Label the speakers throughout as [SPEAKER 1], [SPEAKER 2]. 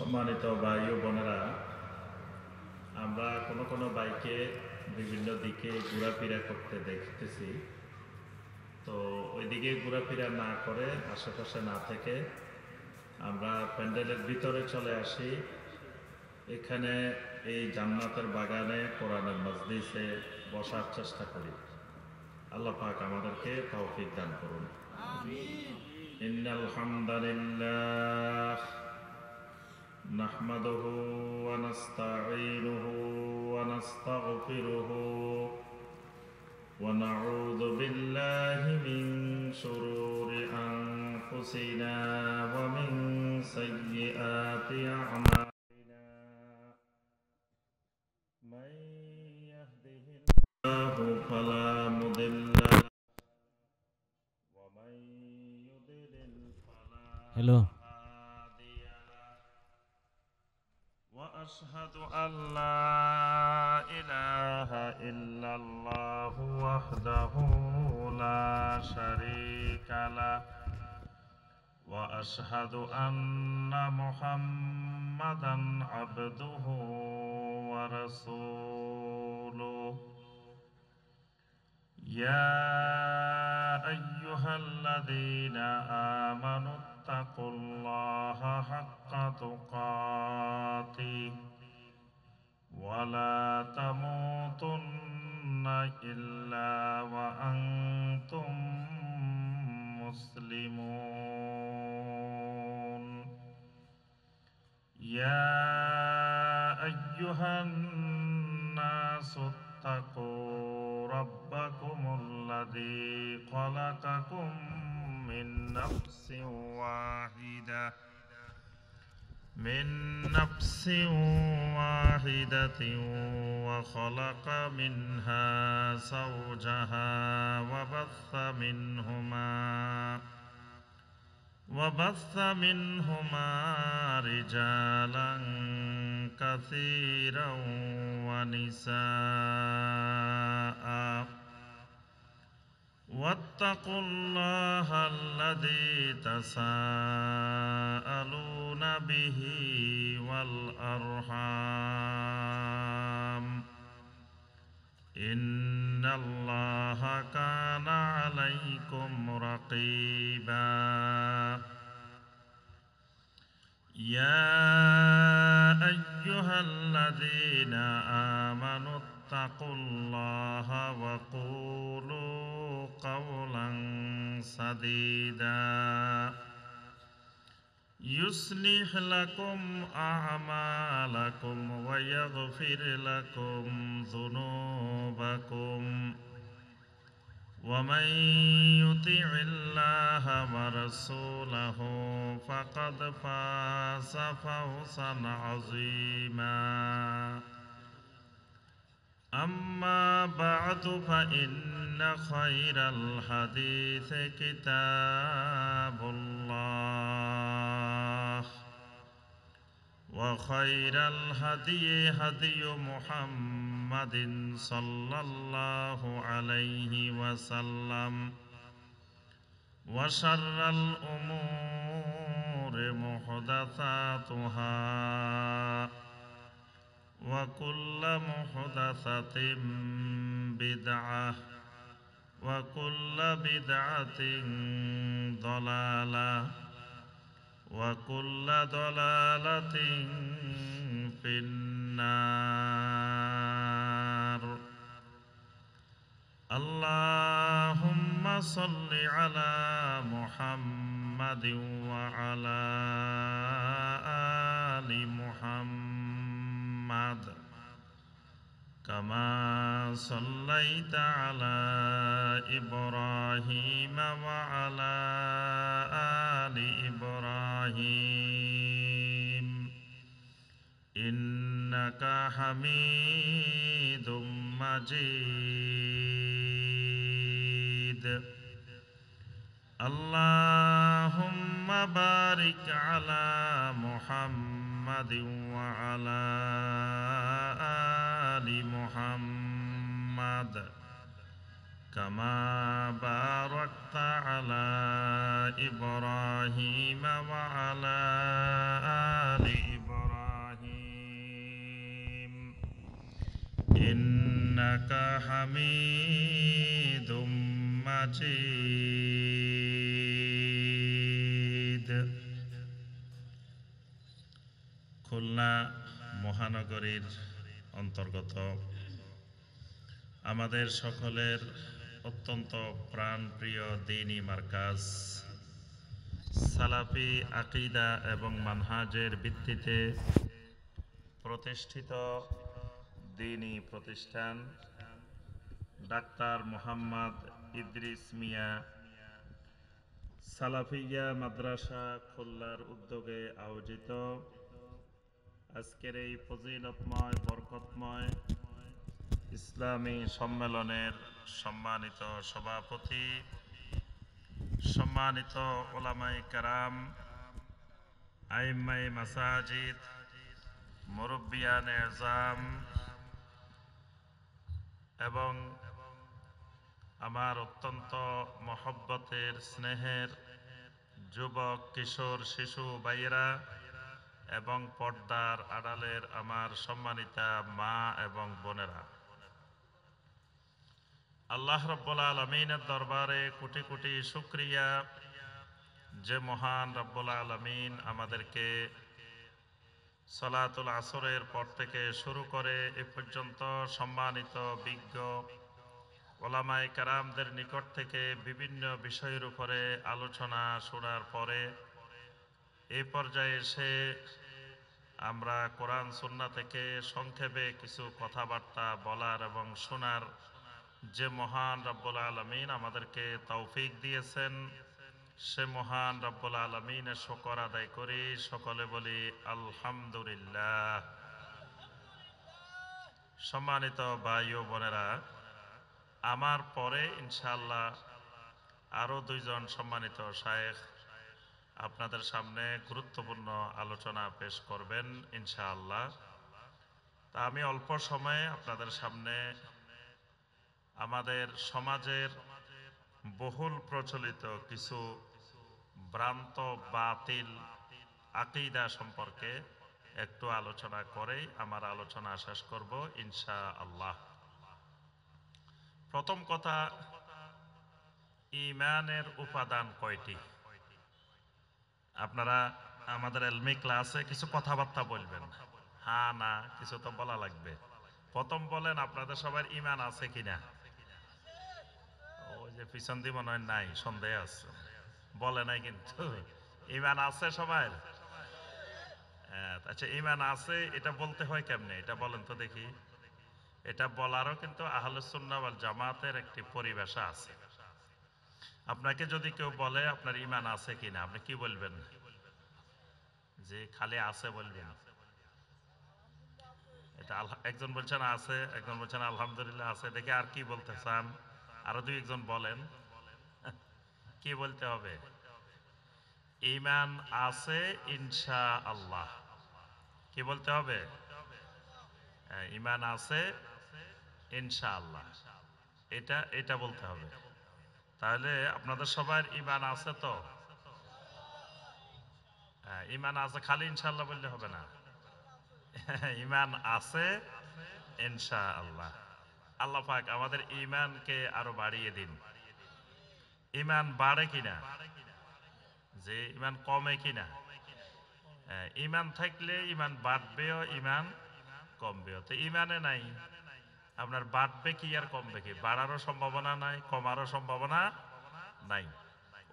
[SPEAKER 1] সম্মানিত ভাই ও বোনেরা, আমরা কোনো কোনো বাইকে বিভিন্ন দিকে ঘোরাফেরা করতে দেখতেছি। তো ওইদিকে ঘোরাফেরা না করে আশেপাশে না থেকে আমরা প্যান্ডেলের ভিতরে চলে আসি। এখানে এই জান্নাতের বাগানে কোরআনের মজলিসে বসার চেষ্টা করি। আল্লাহ পাক আমাদেরকে তৌফিক দান করুন। আমিন। ইন্নাল হামদালিল্লাহ নাহমাদুহু ওয়া নাস্তাঈনুহু ওয়া নাস্তাগফিরুহু ওয়া নাউযু বিল্লাহি মিন শুরুরি আনফুসিনা ওয়া মিন সাইয়্যিআতি আ'মালিনা। মান ইয়াহদিহিল্লাহু ফালা মুদিল্লা লাহু ওয়া মান ইউদ্লিল ফালা হাদিয়া লাহু। وأشهد أن لا إله إلا الله وحده لا شريك له وأشهد أن محمدا عبده ورسوله. يا أيها الذين آمنوا اتقوا الله حق تقاته ولا تموتن إلا وأنتم مسلمون. يا أيها الناس اتقوا ربكم الذي خلقكم من نفس واحدة وخلق منها زوجها وبث منهما رجالا كثيرا ونساء. واتقوا الله الذي تساءلون به والأرحام إن الله كان عليكم رقيبا. يا أيها الذين آمنوا اتقوا الله وقولوا قولا سديدا يصلح لكم أعمالكم ويغفر لكم ذنوبكم ومن يطع الله ورسوله فقد فاز فوزا عظيما. أما بعد فإن خير الحديث كتاب الله وخير الهدي هدي محمد صلى الله عليه وسلم وشر الأمور محدثاتها وكل محدثة بدعة وكل بدعة ضلالة وكل ضلالة في النار. اللهم صل على محمد وعلى آل محمد كما صليت على إبراهيم وعلى آل إبراهيم إنك حميد مجيد. اللهم بارك على محمد وعلى آل محمد كما باركت على إبراهيم وعلى آل إبراهيم ইন্নাকা হামিদুম মাজিদ। খুলনা মহানগরীর অন্তর্গত আমাদের সকলের অত্যন্ত প্রাণপ্রিয় দ্বীনি মার্কাজ সালাফি আকীদা এবং মানহাজের ভিত্তিতে প্রতিষ্ঠিত দ্বীনি প্রতিষ্ঠান ডাক্তার মোহাম্মদ ইদ্রিস মিয়া সালাফিয়া মাদ্রাসা খুলনার উদ্যোগে আয়োজিত আজকের এই ফজিলতময় বরকতময় ইসলামী সম্মেলনের সম্মানিত সভাপতি, সম্মানিত উলামায়ে কেরাম, আইম্মায়ে মাসাজিদ, মুরব্বিয়ানে আযম এবং আমার অত্যন্ত মহব্বতের স্নেহের যুবক কিশোর শিশু ভাইয়েরা এবং পর্দার আড়ালের আমার সম্মানিতা মা এবং বোনেরা, আল্লাহ রাব্বুল আলামিনের দরবারে কোটি কোটি শুকরিয়া যে মহান রাব্বুল আলামিন আমাদেরকে সালাতুল আসরের পর থেকে শুরু করে এ পর্যন্ত সম্মানিত বিজ্ঞ উলামায়ে কেরামদের নিকট থেকে বিভিন্ন বিষয়ের উপরে আলোচনা শোনার পরে এই পর্যায়ে এসে আমরা কোরআন সুন্নাহ থেকে সংক্ষেপে কিছু কথাবার্তা বলার এবং শোনার যে মহান রব্বুল আলামিন আমাদেরকে তৌফিক দিয়েছেন, সে মহান রব্বুল আলামিনের শুকর আদায় করি। সকলে বলি আলহামদুলিল্লাহ। সম্মানিত ভাই ও বোনেরা, আমার পরে ইনশাআল্লাহ আরো দুইজন সম্মানিত শায়েখ আপনাদের সামনে গুরুত্বপূর্ণ আলোচনা পেশ করবেন ইনশাআল্লাহ। তা আমি অল্প সময়ে আপনাদের সামনে আমাদের সমাজের বহুল প্রচলিত কিছু ভ্রান্ত বাতিল আকীদা সম্পর্কে একটু আলোচনা করেই আমার আলোচনা শেষ করব ইনশাআল্লাহ। প্রথম কথা, ঈমানের উপাদান কয়টি? আপনারা আমাদের ইলমি ক্লাসে কিছু কথাবার্তা বলবেন, হ্যাঁ না কিছু তো বলা লাগবে। প্রথম বলেন, আপনাদের সবার ঈমান আছে কিনা? ওই যে পিছন দিয়ে মনে হয় নাই, সন্দেহ আছে, বলে নাই কিন্তু। ঈমান আছে সবার? আচ্ছা, ঈমান আছে এটা বলতে হয় কেমনে, এটা বলেন তো দেখি। এটা বলারও কিন্তু আহলুস সুন্নাহ ওয়াল জামাতের একটি পরিভাষা আছে। আপনাকে যদি কেউ বলে আপনার ঈমান আছে কিনা, আপনি কি বলবেন? যে খালি আছে বলবেন? এটা একজন বলছেন আছে, একজন বলছেন আলহামদুলিল্লাহ আছে। দেখি আর কি বলতে চান, আরো দুই একজন বলেন। কি বলতে হবে? ঈমান আছে ইনশাআল্লাহ। কি বলতে হবে? ঈমান আছে ইনশাআল্লাহ, এটা বলতে হবে। তাহলে আপনাদের সবার ঈমান আছে তো? ঈমান আছে, খালি ইনশাআল্লাহ বললে হবে না। ঈমান আছে ইনশাআল্লাহ। আল্লাহ পাক আমাদের ঈমানকে আরো বাড়িয়ে দিন। ঈমান বাড়ে কিনা, যে ঈমান কমে কিনা? ঈমান থাকলে ঈমান বাড়বেও, ঈমান কমবেও। তো ঈমানে নাই, আপনার বাড়বে কি আর কমবে কি? বাড়ারও সম্ভাবনা নাই, কমারও সম্ভাবনা নাই।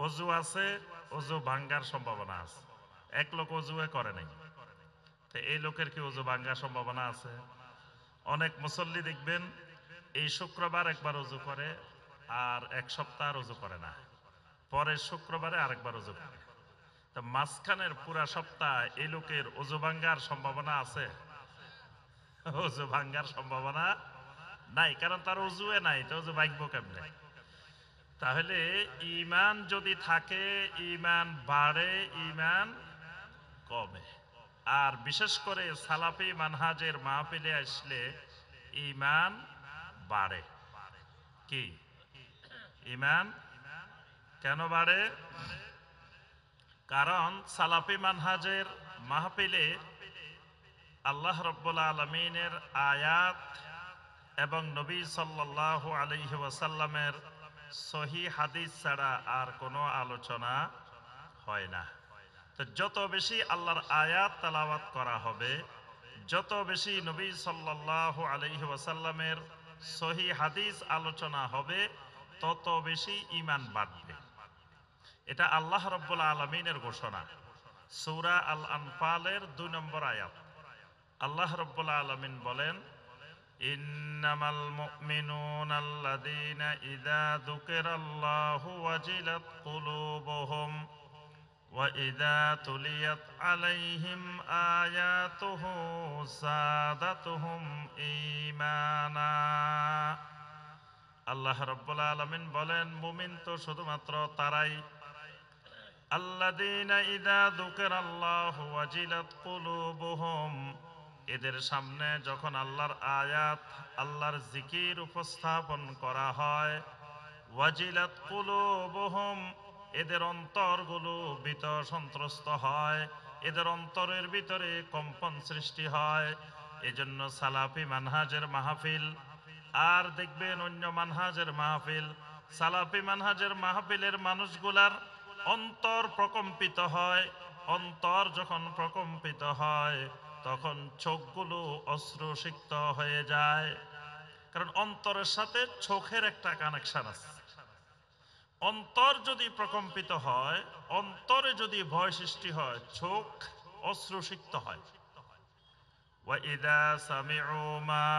[SPEAKER 1] অজু আছে, অজু ভাঙ্গার সম্ভাবনা আছে। এক লোক অজুয়ে করে নাই, তো এই লোকের কি অজু ভাঙ্গার সম্ভাবনা আছে? অনেক মুসল্লি দেখবেন এই শুক্রবার একবার অজু করে, আর এক সপ্তাহ অজু করে না, পরের শুক্রবারে আরেকবার অজু করে। তো মাঝখানের পুরা সপ্তাহ এই লোকের অজু ভাঙ্গার সম্ভাবনা আছে? অজু ভাঙ্গার সম্ভাবনা নাই, কারণ তার অজুয়ে নাই, তো অজু ভাঙবো কেমনে? তাহলে ঈমান যদি থাকে, ঈমান বাড়ে, ঈমান কমে। আর বিশেষ করে সালাফি মানহাজের মাহফিলে আসলে ঈমান বাড়ে। কি ঈমান কেন বাড়ে? কারণ সালাফি মানহাজের মাহফিলে আল্লাহ রাব্বুল আলামিনের আয়াত এবং নবী সাল্লাল্লাহু আলাইহি ওয়াসাল্লামের সহিহ হাদিস ছাড়া আর কোনো আলোচনা হয় না। তো যত বেশি আল্লাহর আয়াত তেলাওয়াত করা হবে, যত বেশি নবী সাল্লাল্লাহু আলাইহি ওয়াসাল্লামের সহিহ হাদিস আলোচনা হবে, তত বেশি ঈমান বাড়বে। এটা আল্লাহ রাব্বুল আলামিনের ঘোষণা। সূরা আল আনফালের 2 নম্বর আয়াত। আল্লাহ রাব্বুল আলামিন বলেন, ইন্নামাল মুমিনুনা আল্লাযীনা ইযা যুকিরাল্লাহু ওয়াজিলাত কুলুবুহুম ওয়া ইযা তুলিয়াত আলাইহিম আয়াতুহু যাদাতুহুম ঈমানা। আল্লাহ রাব্বুল আলামিন বলেন, মুমিন তো শুধুমাত্র তারাই, আল্লাযীনা ইযা যুকিরাল্লাহু ওয়াজিলাত কুলুবুহুম, এদের সামনে যখন আল্লাহর আয়াত, আল্লাহর জিকির উপস্থাপন করা হয়, ওয়াজিলাত কুলুবুহুম, এদের অন্তরগুলো ভীত সন্ত্রস্ত হয়, এদের অন্তরের ভিতরে কম্পন সৃষ্টি হয়। এজন্য সালাফি মানহাজের মাহফিল আর দেখবেন অন্য মানহাজের মাহফিল, সালাফি মানহাজের মাহফিলের মানুষগুলার অন্তর প্রকম্পিত হয়। অন্তর যখন প্রকম্পিত হয়, তখন চোখগুলো অশ্রুসিক্ত হয়ে যায়। কারণ অন্তরের সাথে চোখের একটা কানেকশন আছে। অন্তর যদি প্রকম্পিত হয়, অন্তরে যদি ভয় সৃষ্টি হয়, চোখ অশ্রুসিক্ত হয়। وَإِذَا سَمِعُوا مَا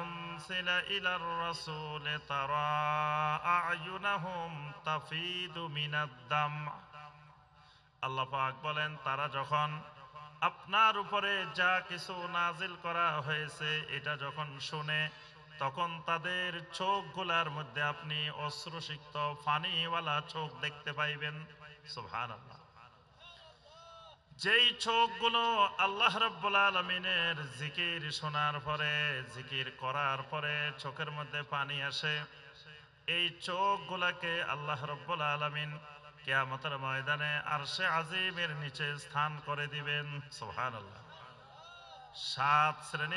[SPEAKER 1] أُنزِلَ إِلَى الرَّسُولِ تَرَى أَعْيُنَهُمْ تَفِيضُ مِنَ الدَّمْعِ। আল্লাহ পাক বলেন, তারা যখন আপনার উপরে যা কিছু নাজিল করা হয়েছে এটা যখন শুনে, তখন তাদের চোখগুলার মধ্যে আপনি অশ্রুসিক্ত পানিওয়ালা চোখ দেখতে পাইবেন। সুবহানাল্লাহ। যেই চোখগুলো আল্লাহ রাব্বুল আলামিনের জিকির শোনার পরে, জিকির করার পরে চোখের মধ্যে পানি আসে, এই চোখগুলাকে আল্লাহ রাব্বুল আলামিন কিয়ামতের ময়দানে আরশে আজিমের নিচে স্থান করে দিবেন। সুবহানাল্লাহ। 7 শ্রেণী